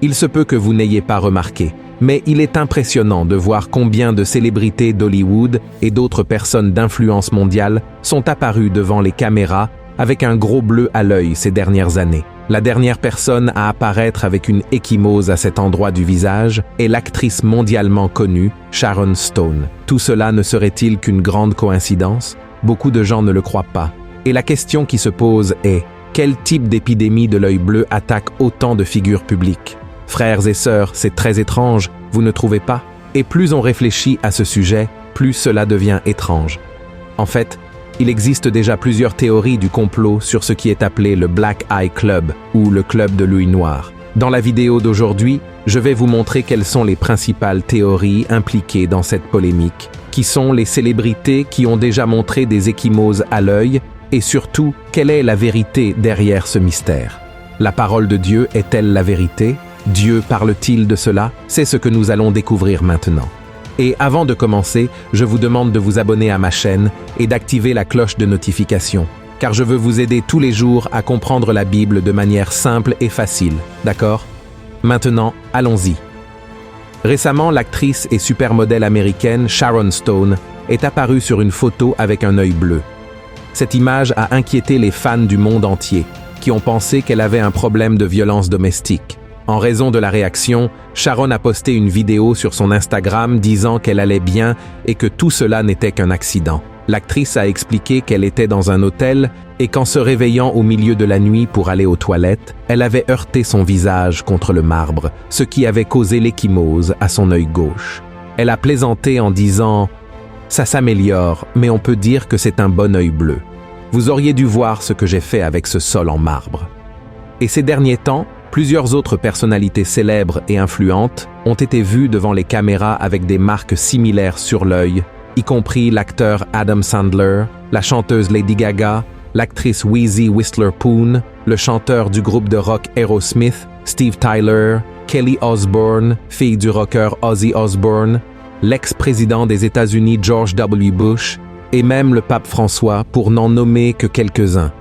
Il se peut que vous n'ayez pas remarqué, mais il est impressionnant de voir combien de célébrités d'Hollywood et d'autres personnes d'influence mondiale sont apparues devant les caméras avec un gros bleu à l'œil ces dernières années. La dernière personne à apparaître avec une ecchymose à cet endroit du visage est l'actrice mondialement connue, Sharon Stone. Tout cela ne serait-il qu'une grande coïncidence? Beaucoup de gens ne le croient pas. Et la question qui se pose est, quel type d'épidémie de l'œil bleu attaque autant de figures publiques? Frères et sœurs, c'est très étrange, vous ne trouvez pas? Et plus on réfléchit à ce sujet, plus cela devient étrange. En fait, il existe déjà plusieurs théories du complot sur ce qui est appelé le Black Eye Club ou le Club de l'œil noir. Dans la vidéo d'aujourd'hui, je vais vous montrer quelles sont les principales théories impliquées dans cette polémique, qui sont les célébrités qui ont déjà montré des ecchymoses à l'œil et surtout, quelle est la vérité derrière ce mystère? La parole de Dieu est-elle la vérité? Dieu parle-t-il de cela? C'est ce que nous allons découvrir maintenant. Et avant de commencer, je vous demande de vous abonner à ma chaîne et d'activer la cloche de notification, car je veux vous aider tous les jours à comprendre la Bible de manière simple et facile, d'accord? Maintenant, allons-y. Récemment, l'actrice et supermodèle américaine Sharon Stone est apparue sur une photo avec un œil bleu. Cette image a inquiété les fans du monde entier, qui ont pensé qu'elle avait un problème de violence domestique. En raison de la réaction, Sharon a posté une vidéo sur son Instagram disant qu'elle allait bien et que tout cela n'était qu'un accident. L'actrice a expliqué qu'elle était dans un hôtel et qu'en se réveillant au milieu de la nuit pour aller aux toilettes, elle avait heurté son visage contre le marbre, ce qui avait causé l'ecchymose à son œil gauche. Elle a plaisanté en disant « Ça s'améliore, mais on peut dire que c'est un bon œil bleu. Vous auriez dû voir ce que j'ai fait avec ce sol en marbre. » Et ces derniers temps, plusieurs autres personnalités célèbres et influentes ont été vues devant les caméras avec des marques similaires sur l'œil, y compris l'acteur Adam Sandler, la chanteuse Lady Gaga, l'actrice Weezy Whistler-Poon, le chanteur du groupe de rock Aerosmith, Steve Tyler, Kelly Osbourne, fille du rocker Ozzy Osbourne, l'ex-président des États-Unis George W. Bush, et même le pape François, pour n'en nommer que quelques-uns.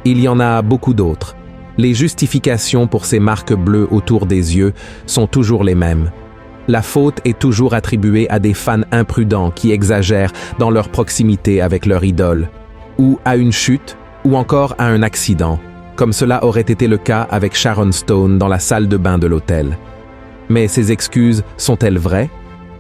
Il y en a beaucoup d'autres. Les justifications pour ces marques bleues autour des yeux sont toujours les mêmes. La faute est toujours attribuée à des fans imprudents qui exagèrent dans leur proximité avec leur idole, ou à une chute, ou encore à un accident, comme cela aurait été le cas avec Sharon Stone dans la salle de bain de l'hôtel. Mais ces excuses sont-elles vraies?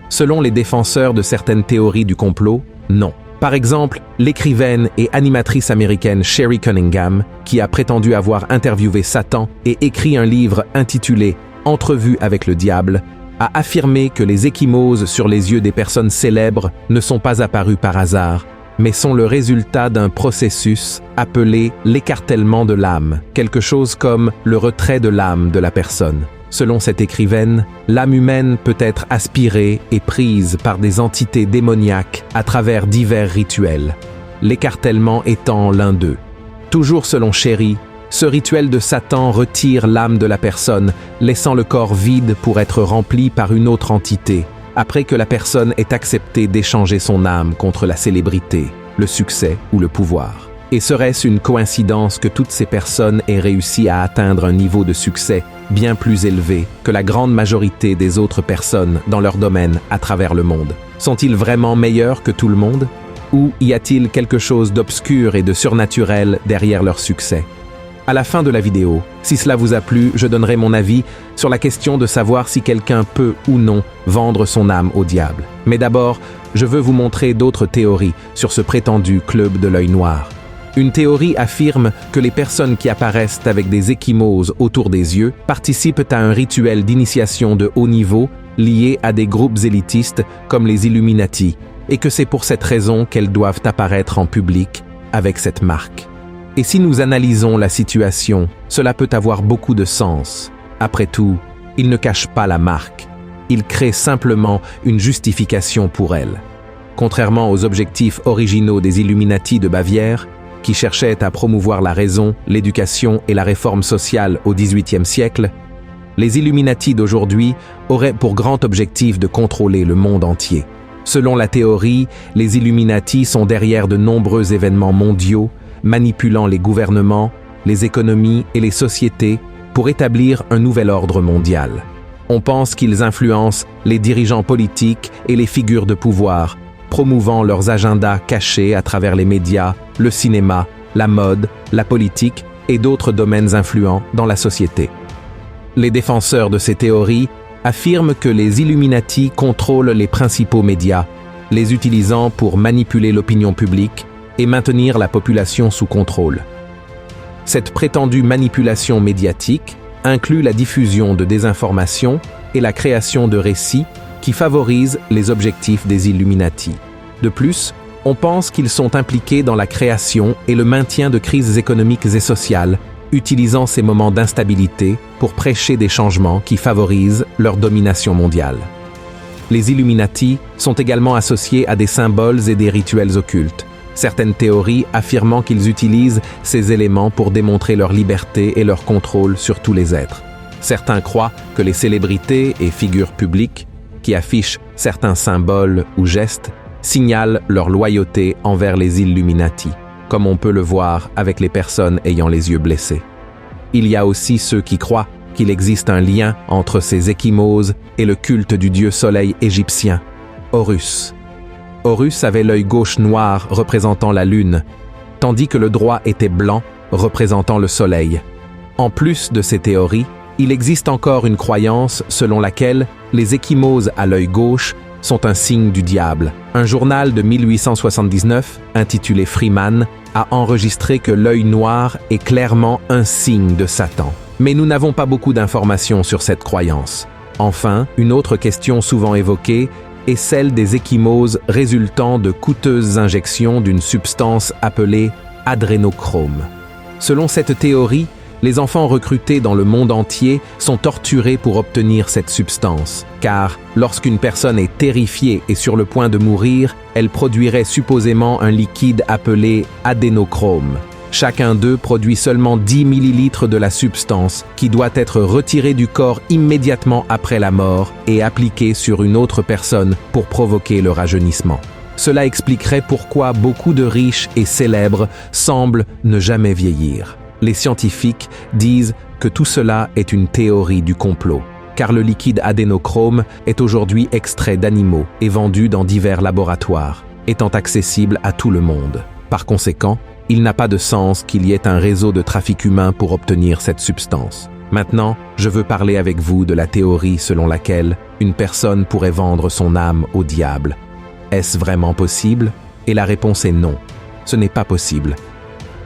Selon les défenseurs de certaines théories du complot, non. Par exemple, l'écrivaine et animatrice américaine Sherry Cunningham, qui a prétendu avoir interviewé Satan et écrit un livre intitulé « Entrevue avec le diable », a affirmé que les ecchymoses sur les yeux des personnes célèbres ne sont pas apparues par hasard, mais sont le résultat d'un processus appelé l'écartèlement de l'âme, quelque chose comme le retrait de l'âme de la personne. Selon cette écrivaine, l'âme humaine peut être aspirée et prise par des entités démoniaques à travers divers rituels, l'écartèlement étant l'un d'eux. Toujours selon Sherry, ce rituel de Satan retire l'âme de la personne, laissant le corps vide pour être rempli par une autre entité, après que la personne ait accepté d'échanger son âme contre la célébrité, le succès ou le pouvoir. Et serait-ce une coïncidence que toutes ces personnes aient réussi à atteindre un niveau de succès bien plus élevé que la grande majorité des autres personnes dans leur domaine à travers le monde? Sont-ils vraiment meilleurs que tout le monde? Ou y a-t-il quelque chose d'obscur et de surnaturel derrière leur succès? À la fin de la vidéo, si cela vous a plu, je donnerai mon avis sur la question de savoir si quelqu'un peut ou non vendre son âme au diable. Mais d'abord, je veux vous montrer d'autres théories sur ce prétendu club de l'œil noir. Une théorie affirme que les personnes qui apparaissent avec des ecchymoses autour des yeux participent à un rituel d'initiation de haut niveau lié à des groupes élitistes comme les Illuminati, et que c'est pour cette raison qu'elles doivent apparaître en public avec cette marque. Et si nous analysons la situation, cela peut avoir beaucoup de sens. Après tout, ils ne cachent pas la marque. Ils créent simplement une justification pour elle. Contrairement aux objectifs originaux des Illuminati de Bavière, qui cherchaient à promouvoir la raison, l'éducation et la réforme sociale au XVIIIe siècle, les Illuminati d'aujourd'hui auraient pour grand objectif de contrôler le monde entier. Selon la théorie, les Illuminati sont derrière de nombreux événements mondiaux, manipulant les gouvernements, les économies et les sociétés pour établir un nouvel ordre mondial. On pense qu'ils influencent les dirigeants politiques et les figures de pouvoir, promouvant leurs agendas cachés à travers les médias, le cinéma, la mode, la politique et d'autres domaines influents dans la société. Les défenseurs de ces théories affirment que les Illuminati contrôlent les principaux médias, les utilisant pour manipuler l'opinion publique et maintenir la population sous contrôle. Cette prétendue manipulation médiatique inclut la diffusion de désinformation et la création de récits qui favorisent les objectifs des Illuminati. De plus, on pense qu'ils sont impliqués dans la création et le maintien de crises économiques et sociales, utilisant ces moments d'instabilité pour prêcher des changements qui favorisent leur domination mondiale. Les Illuminati sont également associés à des symboles et des rituels occultes, certaines théories affirmant qu'ils utilisent ces éléments pour démontrer leur liberté et leur contrôle sur tous les êtres. Certains croient que les célébrités et figures publiques qui affichent certains symboles ou gestes signalent leur loyauté envers les Illuminati, comme on peut le voir avec les personnes ayant les yeux blessés. Il y a aussi ceux qui croient qu'il existe un lien entre ces ecchymoses et le culte du dieu soleil égyptien, Horus. Horus avait l'œil gauche noir représentant la lune, tandis que le droit était blanc représentant le soleil. En plus de ces théories, il existe encore une croyance selon laquelle les ecchymoses à l'œil gauche sont un signe du diable. Un journal de 1879, intitulé Freeman, a enregistré que l'œil noir est clairement un signe de Satan. Mais nous n'avons pas beaucoup d'informations sur cette croyance. Enfin, une autre question souvent évoquée est celle des ecchymoses résultant de coûteuses injections d'une substance appelée adrénochrome. Selon cette théorie, les enfants recrutés dans le monde entier sont torturés pour obtenir cette substance, car lorsqu'une personne est terrifiée et sur le point de mourir, elle produirait supposément un liquide appelé adénochrome. Chacun d'eux produit seulement 10 millilitres de la substance qui doit être retirée du corps immédiatement après la mort et appliquée sur une autre personne pour provoquer le rajeunissement. Cela expliquerait pourquoi beaucoup de riches et célèbres semblent ne jamais vieillir. Les scientifiques disent que tout cela est une théorie du complot, car le liquide adénochrome est aujourd'hui extrait d'animaux et vendu dans divers laboratoires, étant accessible à tout le monde. Par conséquent, il n'a pas de sens qu'il y ait un réseau de trafic humain pour obtenir cette substance. Maintenant, je veux parler avec vous de la théorie selon laquelle une personne pourrait vendre son âme au diable. Est-ce vraiment possible? Et la réponse est non. Ce n'est pas possible.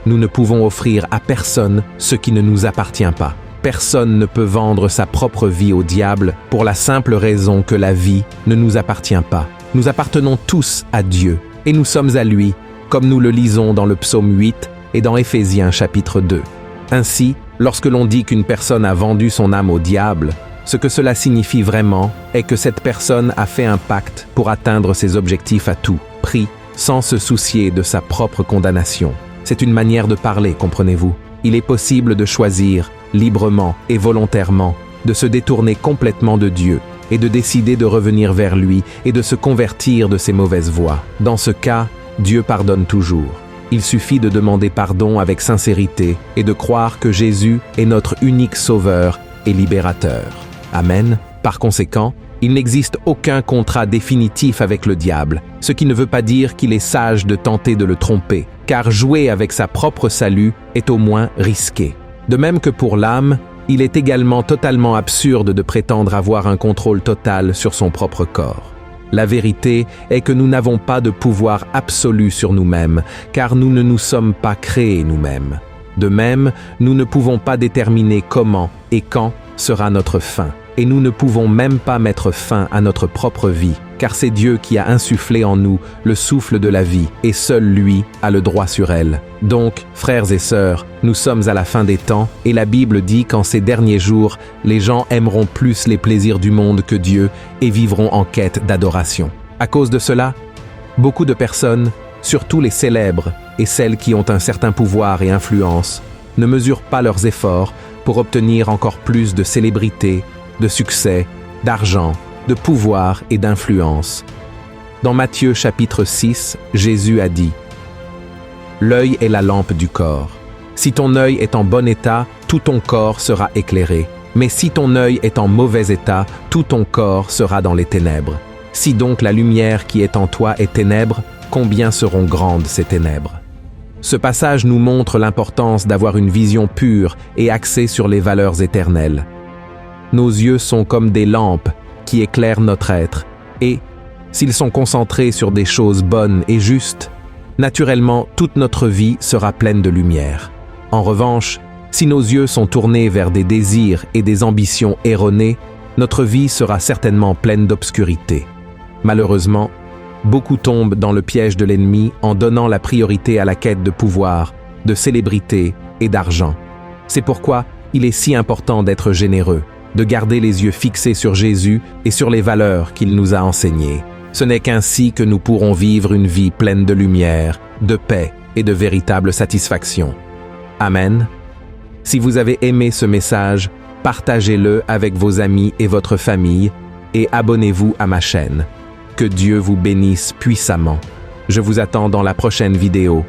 Nous ne pouvons offrir à personne ce qui ne nous appartient pas. Personne ne peut vendre sa propre vie au diable pour la simple raison que la vie ne nous appartient pas. Nous appartenons tous à Dieu et nous sommes à lui, comme nous le lisons dans le psaume 8 et dans Éphésiens chapitre 2. Ainsi, lorsque l'on dit qu'une personne a vendu son âme au diable, ce que cela signifie vraiment est que cette personne a fait un pacte pour atteindre ses objectifs à tout prix, sans se soucier de sa propre condamnation. C'est une manière de parler, comprenez-vous? Il est possible de choisir, librement et volontairement, de se détourner complètement de Dieu et de décider de revenir vers lui et de se convertir de ses mauvaises voies. Dans ce cas, Dieu pardonne toujours. Il suffit de demander pardon avec sincérité et de croire que Jésus est notre unique sauveur et libérateur. Amen. Par conséquent, il n'existe aucun contrat définitif avec le diable, ce qui ne veut pas dire qu'il est sage de tenter de le tromper, car jouer avec sa propre salut est au moins risqué. De même que pour l'âme, il est également totalement absurde de prétendre avoir un contrôle total sur son propre corps. La vérité est que nous n'avons pas de pouvoir absolu sur nous-mêmes, car nous ne nous sommes pas créés nous-mêmes. De même, nous ne pouvons pas déterminer comment et quand sera notre fin. Et nous ne pouvons même pas mettre fin à notre propre vie, car c'est Dieu qui a insufflé en nous le souffle de la vie, et seul lui a le droit sur elle. Donc, frères et sœurs, nous sommes à la fin des temps, et la Bible dit qu'en ces derniers jours, les gens aimeront plus les plaisirs du monde que Dieu, et vivront en quête d'adoration. À cause de cela, beaucoup de personnes, surtout les célèbres et celles qui ont un certain pouvoir et influence, ne mesurent pas leurs efforts pour obtenir encore plus de célébrité, de succès, d'argent, de pouvoir et d'influence. Dans Matthieu chapitre 6, Jésus a dit « L'œil est la lampe du corps. Si ton œil est en bon état, tout ton corps sera éclairé. Mais si ton œil est en mauvais état, tout ton corps sera dans les ténèbres. Si donc la lumière qui est en toi est ténèbre, combien seront grandes ces ténèbres? Ce passage nous montre l'importance d'avoir une vision pure et axée sur les valeurs éternelles. Nos yeux sont comme des lampes qui éclairent notre être, et, s'ils sont concentrés sur des choses bonnes et justes, naturellement toute notre vie sera pleine de lumière. En revanche, si nos yeux sont tournés vers des désirs et des ambitions erronées, notre vie sera certainement pleine d'obscurité. Malheureusement, beaucoup tombent dans le piège de l'ennemi en donnant la priorité à la quête de pouvoir, de célébrité et d'argent. C'est pourquoi il est si important d'être généreux, de garder les yeux fixés sur Jésus et sur les valeurs qu'il nous a enseignées. Ce n'est qu'ainsi que nous pourrons vivre une vie pleine de lumière, de paix et de véritable satisfaction. Amen. Si vous avez aimé ce message, partagez-le avec vos amis et votre famille et abonnez-vous à ma chaîne. Que Dieu vous bénisse puissamment. Je vous attends dans la prochaine vidéo.